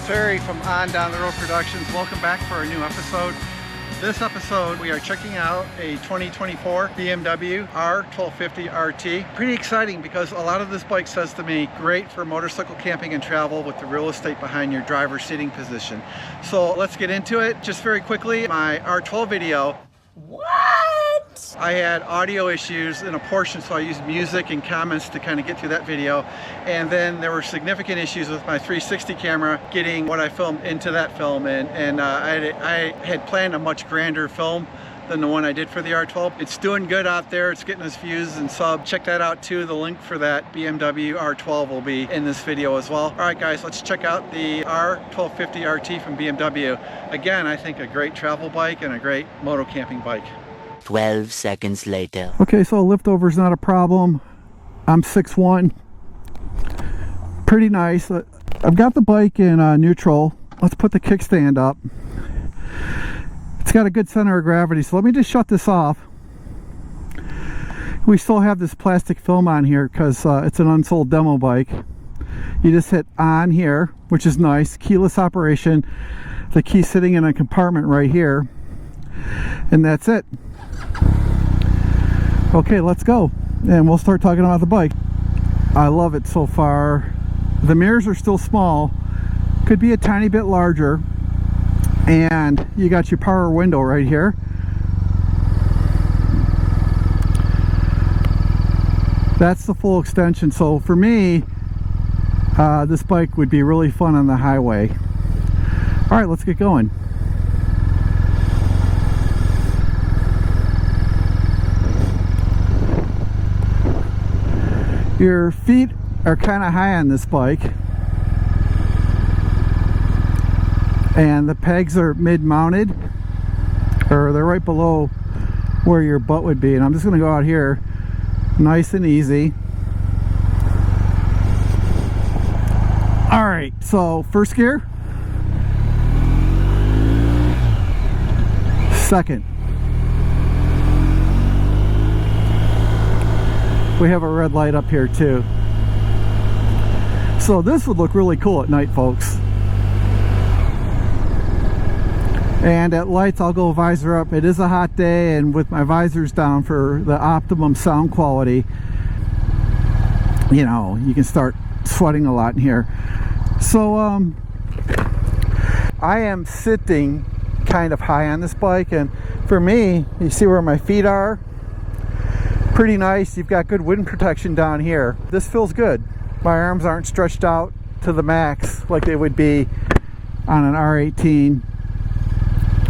Terry from On Down the Road Productions. Welcome back for a new episode. This episode we are checking out a 2024 BMW R1250 RT. Pretty exciting because a lot of this bike says to me, great for motorcycle camping and travel with the real estate behind your driver's seating position. So let's get into it. Just very quickly, my R12 video. What? I had audio issues in a portion, so I used music and comments to kind of get through that video. And then there were significant issues with my 360 camera getting what I filmed into that film. And I had planned a much grander film than the one I did for the R12. It's doing good out there. It's getting us views and subs. Check that out too. The link for that BMW R12 will be in this video as well. All right guys, let's check out the R1250 RT from BMW. Again, I think a great travel bike and a great moto camping bike. 12 seconds later. Okay, so a liftover is not a problem. I'm 6'1". Pretty nice. I've got the bike in neutral. Let's put the kickstand up. It's got a good center of gravity, so let me just shut this off. We still have this plastic film on here because it's an unsold demo bike. You just hit on here, which is nice. Keyless operation. The key sitting in a compartment right here. And that's it. Okay, let's go. And we'll start talking about the bike. I love it so far. The mirrors are still small. Could be a tiny bit larger. And you got your power window right here. That's the full extension. So for me, this bike would be really fun on the highway. All right, let's get going. Your feet are kind of high on this bike. And the pegs are mid-mounted, or they're right below where your butt would be. And I'm just going to go out here nice and easy. All right, so first gear, second. We have a red light up here too. So this would look really cool at night, folks. And at lights, I'll go visor up. It is a hot day, and with my visors down for the optimum sound quality, you know, you can start sweating a lot in here. So I am sitting kind of high on this bike, and for me, you see where my feet are? Pretty nice. You've got good wind protection down here. This feels good. My arms aren't stretched out to the max like they would be on an R18.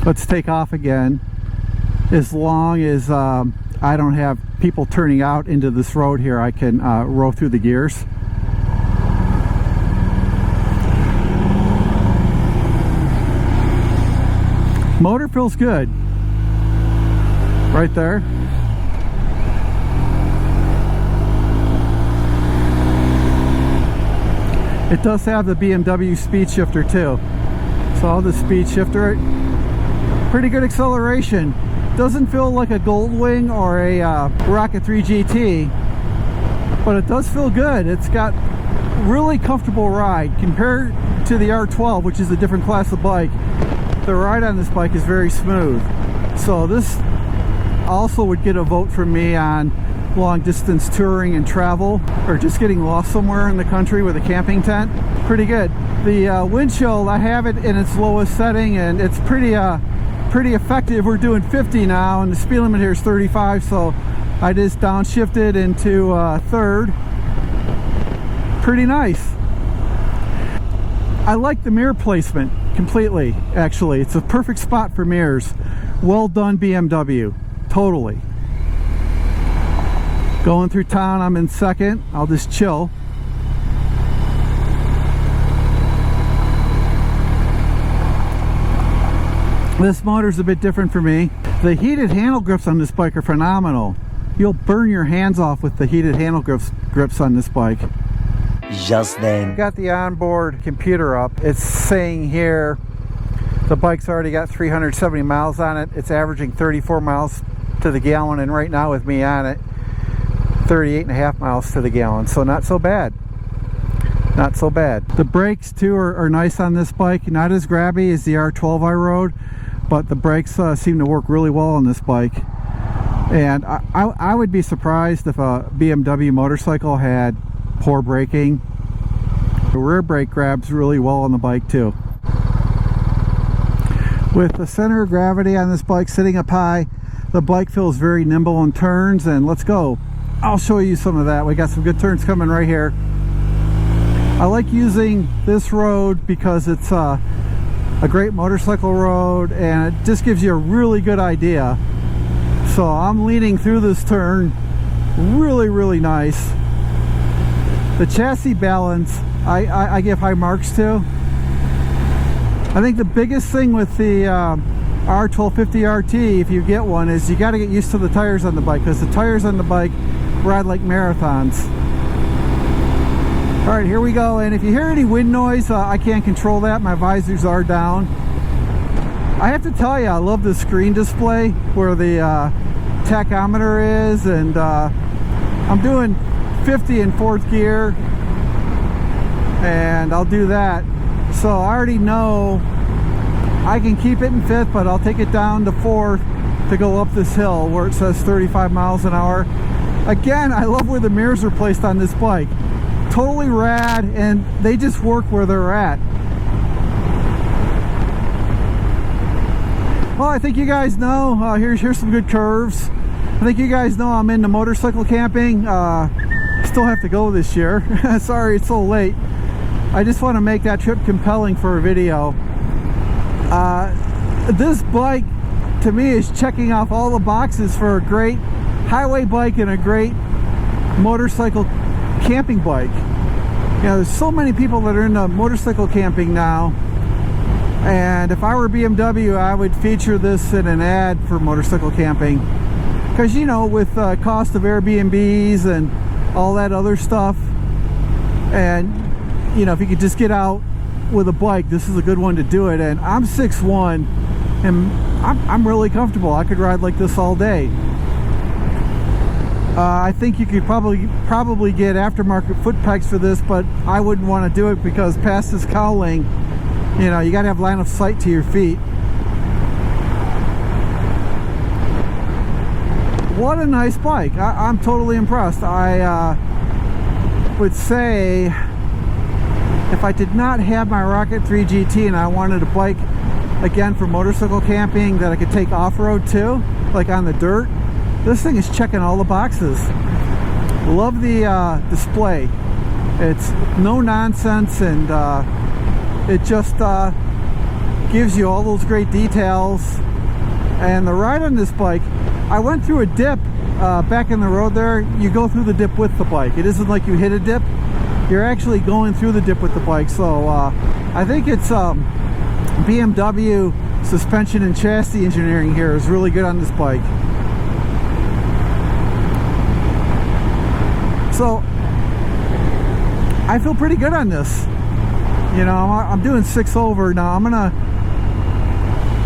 Let's take off again. As long as I don't have people turning out into this road here, I can row through the gears. Motor feels good. Right there. It does have the BMW speed shifter too. So all the speed shifter, pretty good acceleration. Doesn't feel like a Goldwing or a Rocket 3 GT, but it does feel good. It's got really comfortable ride compared to the R12, which is a different class of bike. The ride on this bike is very smooth. So this also would get a vote from me on long distance touring and travel, or just getting lost somewhere in the country with a camping tent. Pretty good. The windshield, I have it in its lowest setting, and it's pretty effective. We're doing 50 now, and the speed limit here is 35, so I just downshifted into third. Pretty nice. I like the mirror placement completely, actually. It's a perfect spot for mirrors. Well done, BMW. Totally. Going through town, I'm in second. I'll just chill. This motor's a bit different for me. The heated handle grips on this bike are phenomenal. You'll burn your hands off with the heated handle grips on this bike. Just then. Got the onboard computer up. It's saying here the bike's already got 370 miles on it. It's averaging 34 miles to the gallon, and right now with me on it, 38.5 miles to the gallon, so not so bad. not so bad. The brakes too are nice on this bike, not as grabby as the R12 I rode, but the brakes seem to work really well on this bike. And I would be surprised if a BMW motorcycle had poor braking. The rear brake grabs really well on the bike too. With the center of gravity on this bike sitting up high, the bike feels very nimble in turns, and let's go. I'll show you some of that. We got some good turns coming right here. I like using this road because it's a great motorcycle road, and it just gives you a really good idea. So I'm leaning through this turn really nice. The chassis balance I give high marks to. I think the biggest thing with the R1250 RT, if you get one, is you got to get used to the tires on the bike, because the tires on the bike ride like marathons. Alright, here we go, and if you hear any wind noise, I can't control that. My visors are down. I have to tell you, I love the screen display where the tachometer is, and I'm doing 50 in 4th gear, and I'll do that. So I already know I can keep it in 5th, but I'll take it down to 4th to go up this hill where it says 35 miles an hour. Again, I love where the mirrors are placed on this bike. Totally rad, and they just work where they're at. Well, I think you guys know, here's some good curves. I think you guys know I'm into motorcycle camping. Still have to go this year. Sorry it's so late. I just want to make that trip compelling for a video. This bike, to me, is checking off all the boxes for a great highway bike and a great motorcycle camping bike. You know, there's so many people that are into motorcycle camping now, and if I were BMW, I would feature this in an ad for motorcycle camping, because, you know, with cost of Airbnbs and all that other stuff, and, you know, if you could just get out with a bike, this is a good one to do it. And I'm 6'1", and I'm really comfortable. I could ride like this all day. I think you could probably get aftermarket foot pegs for this, but I wouldn't want to do it because past this cowling, you know, you got to have line of sight to your feet. What a nice bike. I'm totally impressed. I would say if I did not have my Rocket 3 GT and I wanted a bike again for motorcycle camping that I could take off-road to, like on the dirt, this thing is checking all the boxes. Love the display. It's no nonsense, and it just gives you all those great details. And the ride on this bike, I went through a dip back in the road there. You go through the dip with the bike. It isn't like you hit a dip. You're actually going through the dip with the bike. So I think it's BMW suspension and chassis engineering here is really good on this bike. So I feel pretty good on this. You know, I'm doing 6 over now. I'm gonna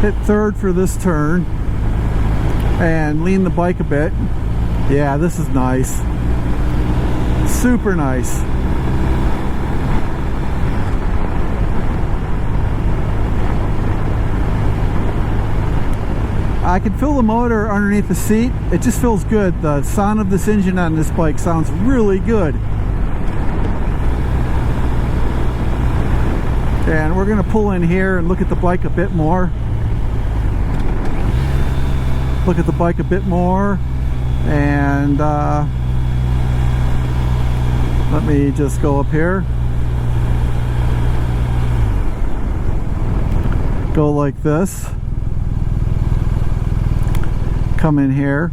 hit 3rd for this turn and lean the bike a bit. Yeah, this is nice. Super nice. I can feel the motor underneath the seat. It just feels good. The sound of this engine on this bike sounds really good. And we're going to pull in here and look at the bike a bit more. Look at the bike a bit more. And let me just go up here. Go like this. Come in here.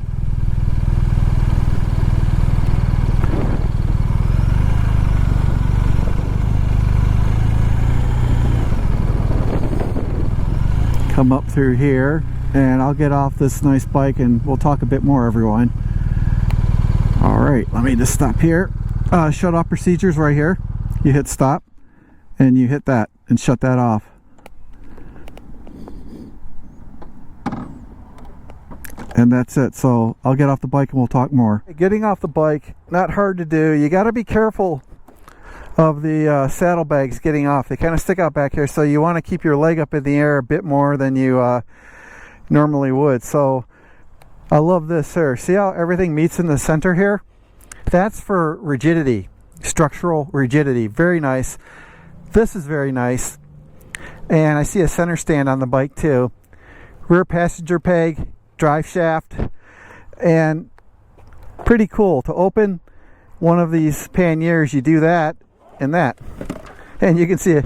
Come up through here, and I'll get off this nice bike and we'll talk a bit more, everyone. Alright, let me just stop here. Shut off procedures right here. You hit stop and you hit that and shut that off. And that's it. So I'll get off the bike and we'll talk more. Getting off the bike, not hard to do. You got to be careful of the saddlebags getting off. They kind of stick out back here, so you want to keep your leg up in the air a bit more than you normally would. So I love this here. See how everything meets in the center here? That's for rigidity, structural rigidity. Very nice. This is very nice. And I see a center stand on the bike too. Rear passenger peg, drive shaft, and pretty cool. To open one of these panniers, you do that and that, and you can see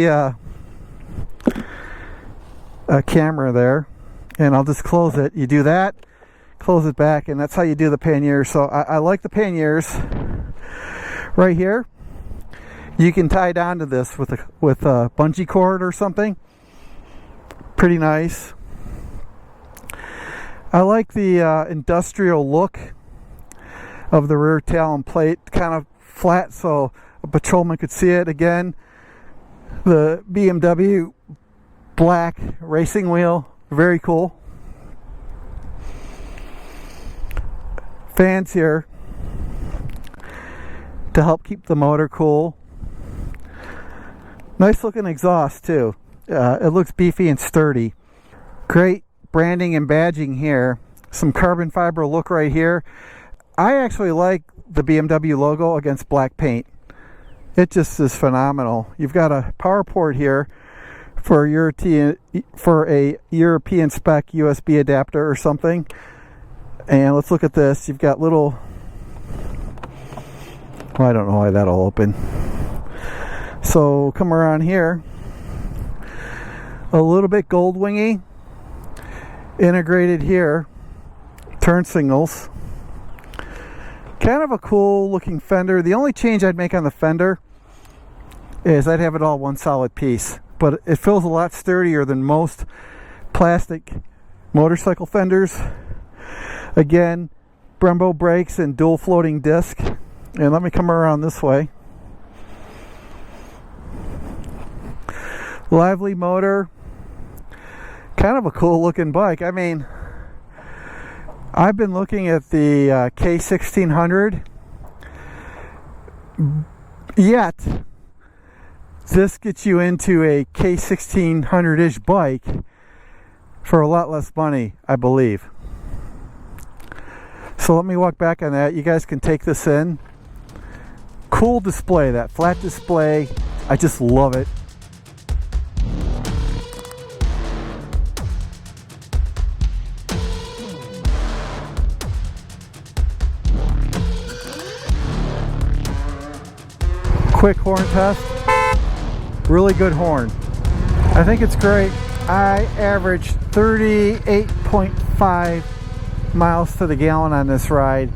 a camera there. And I'll just close it. You do that, close it back, and that's how you do the panniers. So I like the panniers. Right here, you can tie down to this with a bungee cord or something. Pretty nice. I like the industrial look of the rear talon plate, kind of flat so a patrolman could see it. Again, the BMW black racing wheel, very cool. Fans here to help keep the motor cool. Nice looking exhaust too. It looks beefy and sturdy. Great branding and badging here. Some carbon fiber look right here. I actually like the BMW logo against black paint. It just is phenomenal. You've got a power port here for a European spec USB adapter or something. And let's look at this. You've got little, well, I don't know why that'll open. So come around here. A little bit gold wingy. Integrated here. Turn signals. Kind of a cool looking fender. The only change I'd make on the fender is I'd have it all one solid piece. But it feels a lot sturdier than most plastic motorcycle fenders. Again, Brembo brakes and dual floating disc. And let me come around this way. Lively motor. Kind of a cool looking bike. I mean, I've been looking at the K1600. Yet, this gets you into a K1600-ish bike for a lot less money, I believe. So let me walk back on that. You guys can take this in. Cool display, that flat display. I just love it. Quick horn test. Really good horn. I think it's great. I averaged 38.5 miles to the gallon on this ride.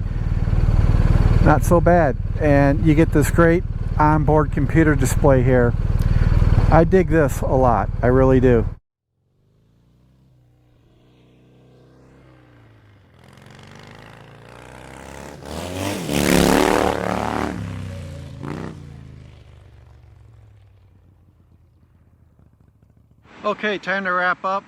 Not so bad. And you get this great onboard computer display here. I dig this a lot. I really do. Okay, time to wrap up.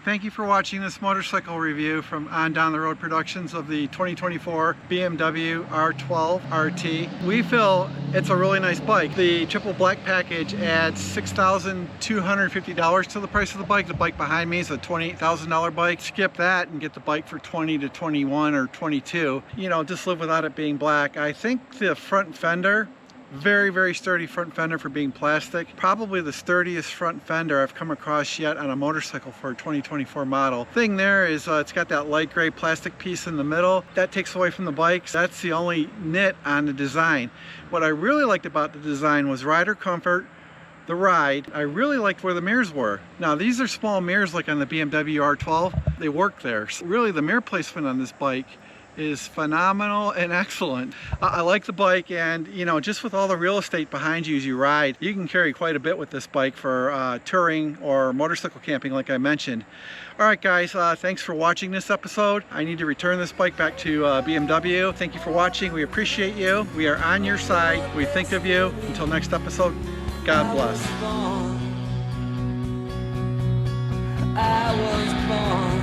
Thank you for watching this motorcycle review from On Down the Road Productions of the 2024 BMW R12 RT. We feel it's a really nice bike. The triple black package adds $6,250 to the price of the bike. The bike behind me is a $28,000 bike. Skip that and get the bike for 20 to 21 or 22. You know, just live without it being black. I think the front fender, very sturdy front fender for being plastic. Probably the sturdiest front fender I've come across yet on a motorcycle for a 2024 model. Thing there is it's got that light gray plastic piece in the middle. That takes away from the bikes. That's the only nit on the design. What I really liked about the design was rider comfort, the ride. I really liked where the mirrors were. Now these are small mirrors like on the BMW R12. They work there. So really the mirror placement on this bike is phenomenal and excellent. I like the bike, and you know, just with all the real estate behind you as you ride, you can carry quite a bit with this bike for touring or motorcycle camping like I mentioned. Alright guys, thanks for watching this episode. I need to return this bike back to BMW. Thank you for watching. We appreciate you. We are on your side. We think of you. Until next episode, God bless. I was born.